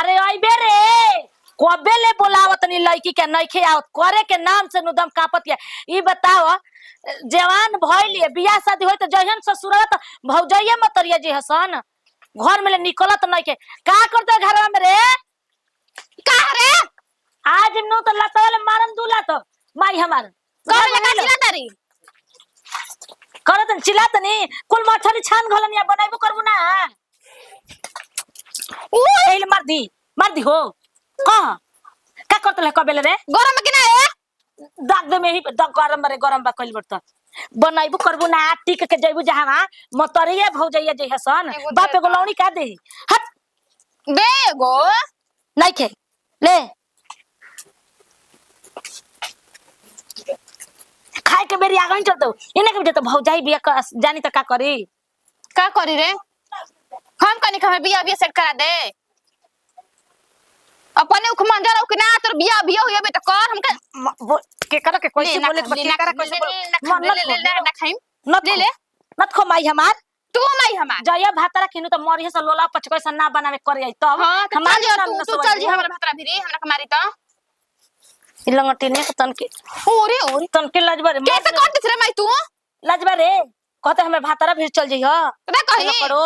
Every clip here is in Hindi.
अरे अइबे रे कबे ले बोलावत नी लड़की के नइखे आवत करे के नाम से नुदम कापत या। ई बताओ जवान भइलिए बियाह शादी होई त जहन ससुरवा त भौजइये मतरिया जी हसन घर में ले निकलत नइखे का करते घरवा में रे का रे आज नु त लतले मारन दूला त माई हमार कौन लगा चिल्ला तारी करत चिल्लात नी कुल मठरी छान घलन या बनाइबो करबो ना ओ एल मार दी हो कहां का करत ले कबेले रे गरम के ना है दाग दे में ही दाग गरम रे गरम बा कइल बरत बनाइबो करबो ना टिक के जइबो जहां मतरिये भौजइया जे हसन बाप एगो लौनी का दे हट दे गो नहीं खे ले खाए के बेरी आगन चल दो इने के तो भौजाई बिया जानी त का करी रे हम कनी कहे बिया बिया सेट करा दे अपने उख मंजर उख ना तोर बिया बिया होय बे त कर हम के कर के कैसे बोले के कर कैसे मन ना खाइम ले ले मत खो माई हमार तू माई हमार जया भातरा खिनु त मरिए से लोला पचकै से ना बनावे कर आई तब हमार तू चल जी हमरा भातरा भिरी हमरा के मारी त इलंगटी ने तन के ओरे तन के लजबा रे कैसे करत रे माई तू लजबा रे कहते हमें भातरा भी चल जइहो ना कही करो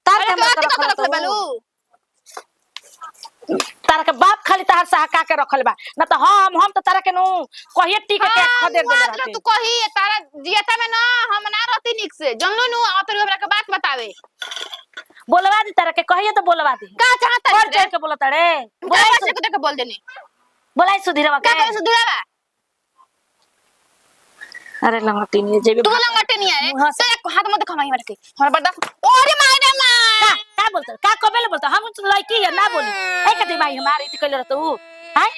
तार के बात कर बालू तार के बाप खाली तार सहका के रखल बा ना त हम त तारा के नु कहिए टिक के खदेर दे रहते तू कही तारा जियता में ना हम ना रहती निक से जानलो नु आ तोर हमरा के बात बतावे बोलवा दी तारा के कहिए त बोलवा दी का चाहता और जाके बोलता रे बोलाई से के बोल देने बोलाई सुधीरवा का के सुधीरवा अरे लंगटी नहीं जेबे तू लंगटे नहीं है तो एक हाथ में दिखा माई मार के हमरा बर्दाश्त ओरे मायरे मां का बोलता का कबेले बोलता हम लड़की है ना बोली ए कते भाई हमारे इति कइले रहतू हैं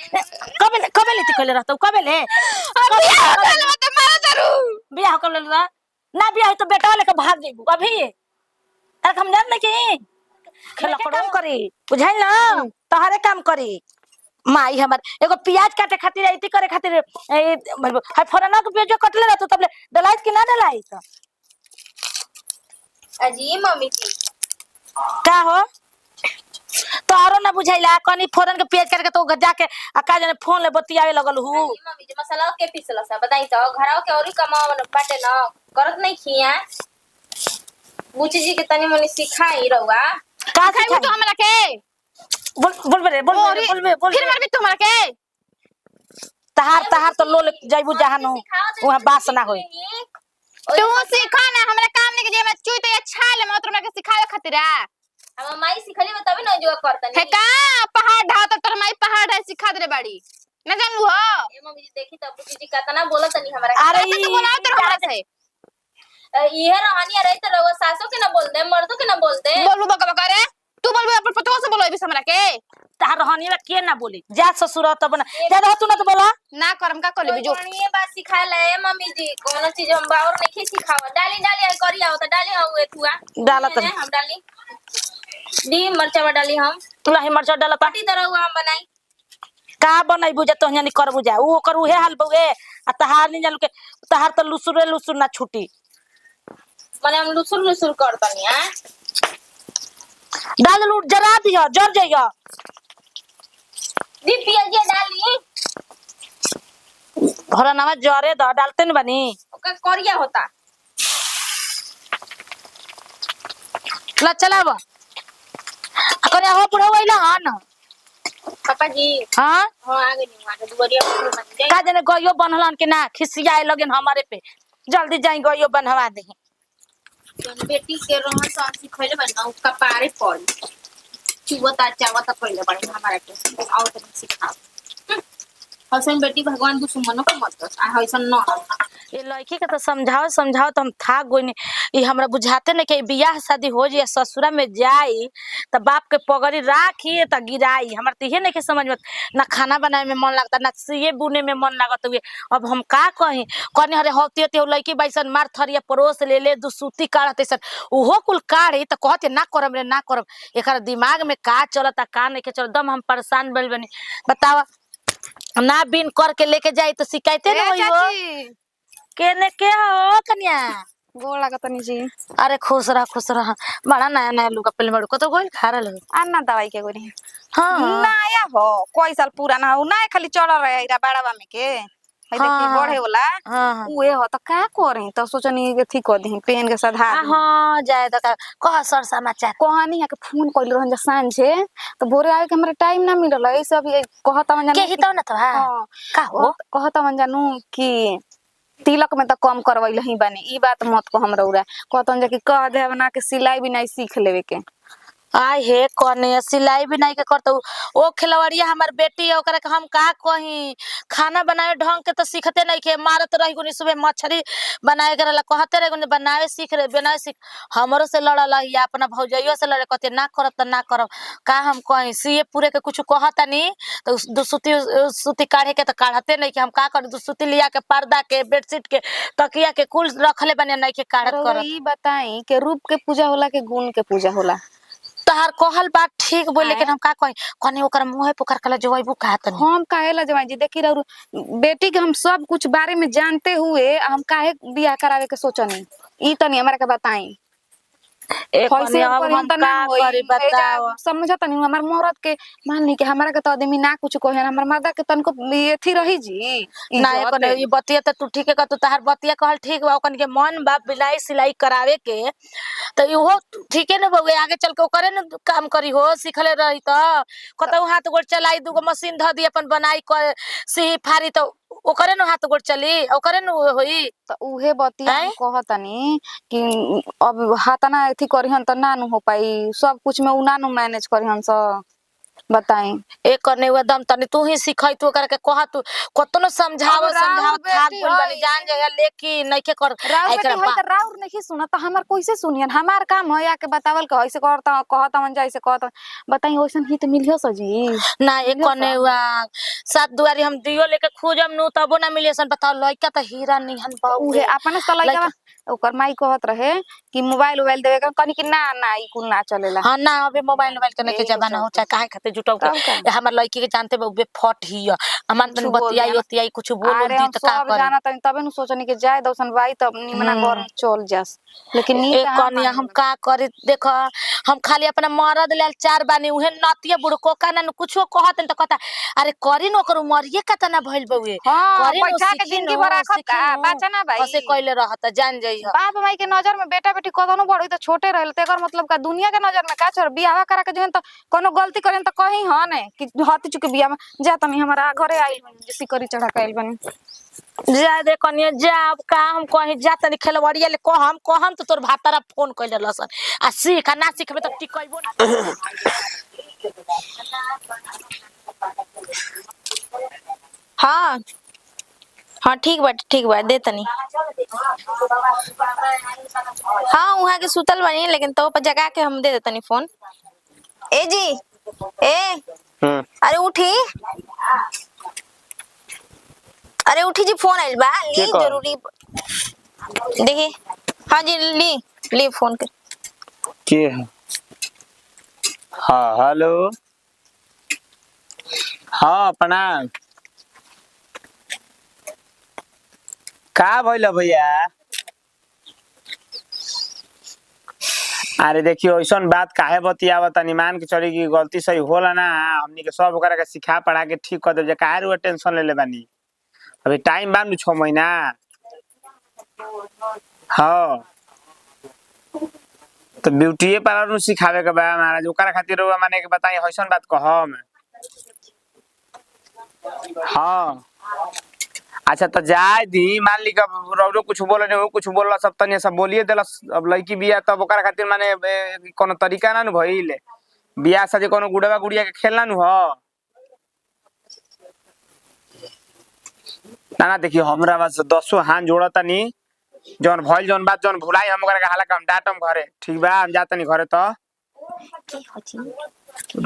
कबेले इति कइले रहतू कबेले बियाह कर मत मार दारू बियाह कर ले ना बियाह तो बेटा लेके भाग जेबू अभी अरे हम जान नहीं कि खेला काम करी बुझाइल ना तोहरे काम करी माई हमर एगो प्याज काटे खातिर इति करे खातिर ए हाय फोरना के प्याज कटले रहतू तबले डलाइत कि ना डलाइत अजी मम्मी जी का हो तोरो ना बुझाइला कनी फोरन के पेज करके तो जाके का जाने फोन ले बतियावे लगल हु मम्मी जी मसाला के पीसला सा बताई तो घराव के औरी कमाव न बाटे न करत नहीं खिया बुची जी के तनी मनी सिखाई रहुआ का खाई तो हमरा के बोल फिर मारबी तू हमरा के तहार तो लो जाइबू जहानो वहां बास ना होई तू सिखा ना हमरा काम नहीं के जे मैं चुई तो अच्छा ले मैं तोरा के सिखावे खातिर हम माई सिखली में तभी न जो करतनी है का पहाड़ ढा तो तोर माई पहाड़ ढा सिखा दे बाड़ी ना जानलू हो ए मम्मी जी देखी तब बुची जी कतना बोलत नहीं हमरा अरे तो बोलाओ तेरे हमरा से ये रहनी रही तो रहुआ सासो के ना बोल दे मर्दों के ना बोल दे बोलबो बका बका रे तू बोलबो अपन पतो से बोलबी हमरा के तहार रहनी में के ना बोली जा ससुर तब ना जा रहतू ना तो बोला ना करम का कर लेबी जो ये बात सिखा ले मम्मी जी कोनो चीज हम बावर नहीं सिखावा डाली करी आओ तो डाली हुए थुआ डालत हम डाली दी मरचा डाली हम तुला ही मरचा डालत पाटी तरह हुआ हम बनाई का बनाइबू जा तो हनी करबू जा ऊ ओकर उहे हाल बउए आ तहार नहीं जानू के तहार तो लुसुर ना छुटी माने हम लुसुर करतनी हां डाल लूट जरा दियो जर जाइयो दी पियाज डाली भरा नामा जरे द डालते न बनी ओका करिया होता ला चलाव अकरे हो बुढ़ा वइला हन पापा जी हां हां आगे नहीं आगे दुवरिया बन जाए का जने गइयो बनहलन के ना खिसियाए लगन हमारे पे जल्दी जाई गइयो बनवा दे जन बेटी के रहन सा सिखैले बना उसका पारे पड़ चुवता चावता पहले बड़ी हमारा के आओ तो सिखा हसन बेटी भगवान दुश्मनों को मत आ हसन न ये लड़की के तो समझाओ तो हम था गोइने ये हमरा बुझाते नहीं कि बियाह शादी हो जाए ससुरा में जाई त बाप के पगड़ी राखी त गिराई हमरा तो ये नहीं के समझ में ना खाना बनाए में मन लगता ना सिए बुने में मन लागत हुए अब हम का कही कने हरे होती होती लड़की बैसन मार थरिया परोस ले दू सूती काढ़ते सन उहो कुल काढ़ी त कहते ना करम रे ना करम एकर दिमाग में का चलता का नहीं के चल दम हम परेशान बैल बनी बतावा ना बिन करके लेके जाई तो शिकायते न होई हो केने के हो कन्या गोड़ लागतनी जी। अरे खुश रह बड़ा नया नया लुगा पहले बड़को तो गोल खा रहा लोग। अन्ना दवाई के गोरी हाँ नया हो कोई साल पुराना हो ना खाली चढ़ रहे इरा बाड़ावा में के है देखी हाँ बढ़े वाला हाँ उहे हो तो का करे तो सोचनी के ठीक कर दी पेन के सधा दी हाँ जाए तो कह सर समाचार। कहानी है के फोन कइल रहन जा सांझे तो भोरे आवे के हमरा टाइम ना मिलल है सब ये कहता मन के जानू ही तो ना तो हां का हो कहता मन जानू कि तिलक में तो कम करवैल ही बानी ई बात मत को हमरा उरा कहतन जा कि कह दे बना के सिलाई भी नहीं सीख लेवे के आय हे कने सिलाई भी नहीं के करतो ओ खिलवड़िया हमार बेटी है ओकरा के हम का कही खाना बनाए ढंग के तो सीखते नहीं के मारत रही गुनी सुबह मछली बनाए के रहला कहते रही गुनी बनाए सीख हमरो से लड़ल है अपना भौजइयो से लड़े कहते ना करब त ना करब का हम कही सीए पूरे के कुछ कहता नहीं तो दुसुती काढ़े के तो काढ़ते नहीं कि हम का कर दुसुती लिया के पर्दा के बेडशीट के तकिया के कुल रखले बने नहीं के काढ़त कर ई बताई के रूप के पूजा होला के गुण के पूजा होला तहार कहल बात ठीक बोल लेकिन हम का कही कने ओकर मुंह पुकार कला जवाइबू कहत नहीं हम काहेला जवाई जी देखी रहू बेटी के हम सब कुछ बारे में जानते हुए हम काहे बियाह करावे के सोचनी ई तनी हमरा के बताई एक कने अब हम का करी बताओ समझत नहीं हमार मरद के मान ली के हमरा के तो आदमी ना कुछ कहे हमर मर्दा के तनको एथी रही जी ना एक कने ई बतिया त तू ठीक है का तू तहार बतिया कहल ठीक बा कने के मन बाप बिलाई सिलाई करावे के तो इहो ठीक है ना बउए आगे चल के ओकरे न काम करी हो सिखले रही त कतौ हाथ गोड़ चलाई दुगो मशीन ध दी अपन बनाई कर सी फारी तो ओकरे न हाथ गोड़ चली ओकरे न होई तो उहे बतिया हम कहतनी कि अब हाथना एथी करिहन त ना नु हो पाई सब कुछ में उ ना नु मैनेज करिहन स बताई एक करने हुआ दम तनी तू ही सिखाई तू करके कह तू कतनो समझाव थाक बोल बनी जान जाए लेकिन नहीं के कर एकरा राउर नहीं सुना त हमर कैसे सुनियन हमार काम है आके बतावल के ऐसे करता कहता मन जैसे कहता बताई ओइसन ही त मिलियो सजी ना एक करने हुआ सात दुआरी हम दियो लेके खोजम नु तबो ना मिले सन बताओ लइका त हीरा निहन बाऊ उहे अपन से लइका ओकर माई कहत रहे कि मोबाइल देवे के कनी कि ना ना ई कुल ना चलेला हां ना अबे मोबाइल करने के जमाना हो चाहे काहे खाते जुटाऊ के हमर लड़की के जानते बे फट ही हमन तन बतियाई होतियाई कुछ बोल दी त का करे जाना तनी तबे नु सोचनी के जाय दौसन भाई तब निमना घर चल जास लेकिन नी एक कनिया हम का करे देख हम खाली अपना मरद लेल चार बानी उहे नतिया बुड़को का ना कुछो कहत त कहता अरे करी न ओकर मरिए का तना भइल बउए करी पैसा के जिंदगी भर रखत का बचना भाई ऐसे कइले रहत जान जाई बाप माई के नजर में बेटा बेटी कदनो बड़ त छोटे रहल तेकर मतलब का दुनिया के नजर में का छोड़ बियाह करा के जहन त कोनो गलती करेन त कहीं ह ने कि हती चुके बियाह में जा तनी हमरा घरे आइल बनी जे सिकरी चढ़ा के आइल बनी जा दे कनिया जा अब का हम कहीं जा तनी खेलवड़िया ले कहम तो तोर भातारा फोन कइले लसन आ सीख ना सीखबे त टिकइबो ना हाँ हाँ ठीक बा दे तनी हाँ वहाँ के सुतल बनी लेकिन तो पर जगा के हम दे देतनी फोन ए जी ए अरे उठी जी फोन आइल बा ली जरूरी देखी हाँ जी ली फोन के हाँ हेलो हाँ प्रणाम का भइल भैया अरे देखियो ऐसा बात काहे बतियावत तनी मान के चली की गलती सही होला ना हमनी के सब ओकरा के सिखा पढ़ा के ठीक कर दे काहे रो टेंशन ले ले बानी अभी टाइम बा 6 महीना हाँ तो ब्यूटी पार्लर नु सिखावे के बा महाराज ओकरा खातिर माने के बताई हइसन बात कहम हाँ अच्छा तो जाए दी मान ली रौरो कुछ बोल रहे हो कुछ बोल सब तनी सब बोलिए दिलस अब लड़की बिया तब ओकरा खातिर माने कोनो तरीका ना नु भइल बिया शादी कोनो गुड़वा गुड़िया के खेलना नु ह ना देखियो हमरा बस 10 हाथ जोड़ता नी जौन भइल जौन बात जौन भुलाई हम ओकरा के हाला हम डाटम घरे ठीक बा हम जातनी घरे तो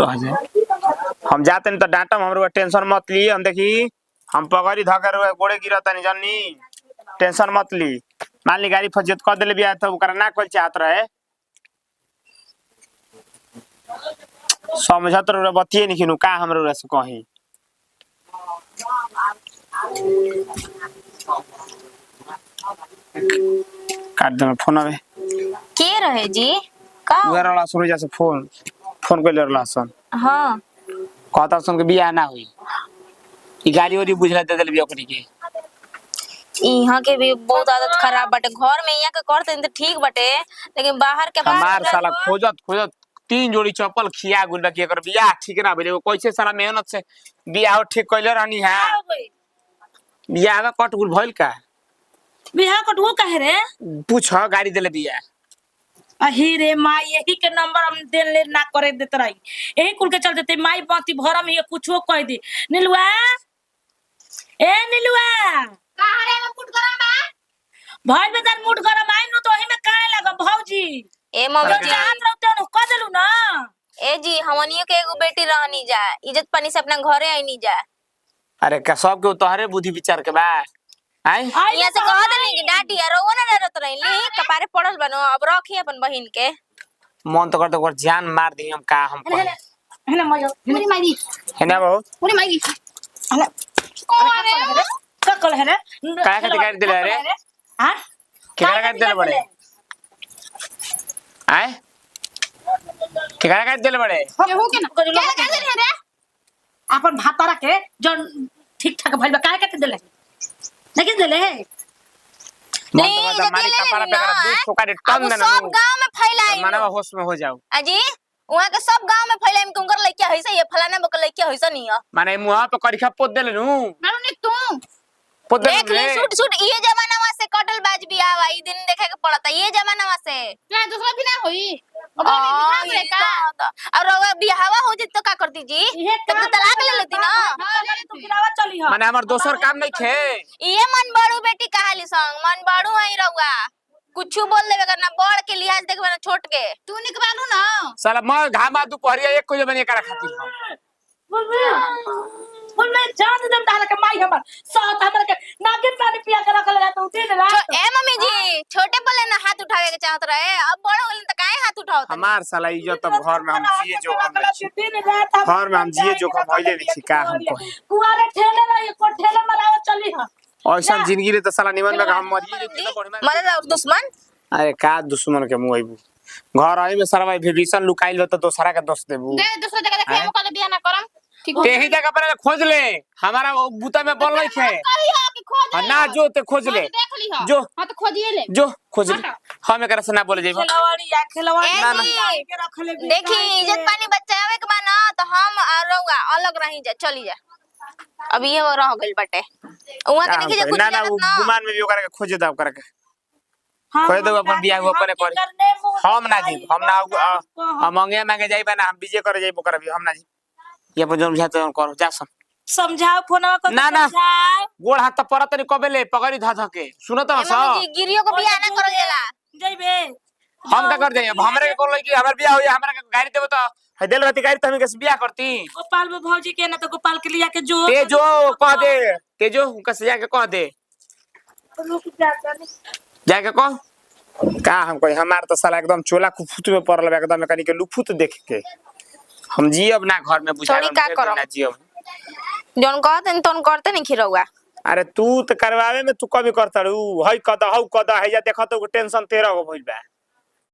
रह जाए हम जातनी तो डाटम हमरो टेंशन मत ली हम देखी हम पगड़ी धकर गोड़े गिरतनी जन्नी टेंशन मत ली मान ली गाड़ी फजियत कर देले बिया तो ओकरा ना कोई चाहत रहे समझत रे बतिए नहीं किनु का हमरो रे से कही काट दे फोन अबे के रहे जी का उधर वाला सुन जैसे फोन फोन कर ले रहा सन हाँ कहता सन के बियाह ना हुई ई गाड़ी वाड़ी बुझला दे देल बिया ओकरी के यहाँ के भी बहुत आदत खराब बाटे घर में यहाँ के करते तो ठीक बाटे लेकिन बाहर के हमार साला खोजत खोजत 3 जोड़ी चप्पल खिया गुल बाकी एकर बियाह ठीक ना भइले कैसे साला मेहनत से बियाह ठीक कइले रहनी है बियाह में कट गुल भइल का बिहार कटवो काहे रे पूछ गाड़ी देले बिया अही रे माई यही के नंबर हम देले ना करे देत रही यही कुल के चल देते माई बाती भरम ये कुछो कह दे नीलुआ ए नीलुआ कहां रे में फुट गरम बा भाई बेदार मूड गरम आई नु तो वही में काहे लागम भौजी ए मम्मी जो हाथ रखते नु कह देलु ना ए जी हमनियो के एगो बेटी रहनी जा इज्जत पानी से अपना घरे आईनी जा अरे का सब के तोहरे बुद्धि विचार के बा आई यहाँ से कह देनी कि डाटी यार वो ना डरत रही कपारे पड़ल बनो अब रखी अपन बहिन के मन तो करते ओकर जान मार दी हम का हम है ना मजा पूरी माई है ना बहुत पूरी माई अरे का कल है रे काय खातिर गाड़ी दिले रे हां केकरा गाड़ी दिले बड़े आय केकरा गाड़ी दिले बड़े हो के ना क्या कर रहे रे अपन भातारा के जो ठीक ठाक भइल बा काहे के देले लेकिन देले मन तो करता मारी कपारा पे कर दूध ठोका दे टन देना सब गांव में फैलाई मानवा होश में हो जाओ अजी वहां के सब गांव में फैलाई में तुमकर लइका हइसे ये फलाना बक लइका हइसे नहीं है माने मुंह पे करिखा पोत देले नु मानो ने तू पोत देख ले देले सूट सूट ये जमाना से कटल बाज भी आवा ई दिन देखे के पड़ता ये जमाना से क्या दूसरा भी ना होई ओकरा में दिखा मिले का और रवा बियाहवा हो जे तो का करती जी तब तो तलाक ले लेती ना तू गिरावा चली ह माने हमर दोसर काम नहीं थे ये मन बड़ू बेटी कहाली संग मन बड़ू हई रहुआ कुछ बोल देवे करना बड़ के लिहाज देखबे ना छोट के तू निकबालू ना साला मैं घामा दोपहरिया 1 बजे बने करा खातिर बोल मैं जान दम डाल के माई हमर साथ हमर के नागिन पानी पिया के रखल है तो दिन रात ए मम्मी जी छोटे पले ना हाथ उठावे के चाहत रहे अब बड़ होल त काहे हाथ उठाओ हमार साला इज्जत अब घर में हम जिए जो हम दिन रात घर में हम जिए जो हम होइले नहीं का हम को कुआरे ठेले रही को ठेले मराव चली ह ऐसा जिंदगी रे तो साला निमन में हम मरिए जो कितना बढ़िया मरे और दुश्मन अरे का दुश्मन के मुंह आइबू घर आई में सारा भाई विभीषण लुकाइल हो तो दोसरा के दोस्त देबू दे दूसरा जगह देखे हम कल बियाह ना करम ठीक ते ही जगह पर खोज ले हमारा वो बूता में बोल रही थे कहियो कि खोज ना जो ते खोज ले देख ली हो जो हां तो खोजिए ले जो खोज ले हम एकरा से ना बोले जाइबो खिलवाड़ी या खिलवाड़ी ना, ना। के रखले देखी इज्जत पानी बचावे के माना तो हम रहुआ अलग रही जा चली जा अब ये वो रह गइल बटे उहा के देखी जा कुछ ना ना वो लागत ना गुमान में भी ओकरा के खोजे दाव करे के खोज दो अपन बियाह हुआ परे कर हम ना जी हम ना हम अंगे मांगे जाइबा ना हम बीजे करे जाइबो कर भी हम ना जी ये पर जोन बुझाते करो जा सन समझाओ फोनवा को ना ना गोड़ हाथ त परत नहीं कबेले पगड़ी धा धा के सुनो तो स जी गिरियो को बियाह ना करो जाला जइबे हम का कर जाइए हमरे के कोल कि हमर बियाह होई हमरा के गाड़ी देबो तो है दिल रहती गाड़ी तो हम के बियाह करती गोपाल में भौजी के ना तो गोपाल के लिया के जो ते जो कह दे ते जो उनका से जाके कह दे रुक जा जाके कह का हम कोई हमार तो साला एकदम चोला कुफुत में पड़ल बा एकदम कनी के लुफुत देख के हम जियब ना घर में बुझा छोड़ी का करम? ना जियब जोन कहते तोन करते नहीं खिरौआ अरे तू तो करवावे में तू कभी करता रू हई कदा हौ कदा है या देखा तो टेंशन तेरा हो भइल बा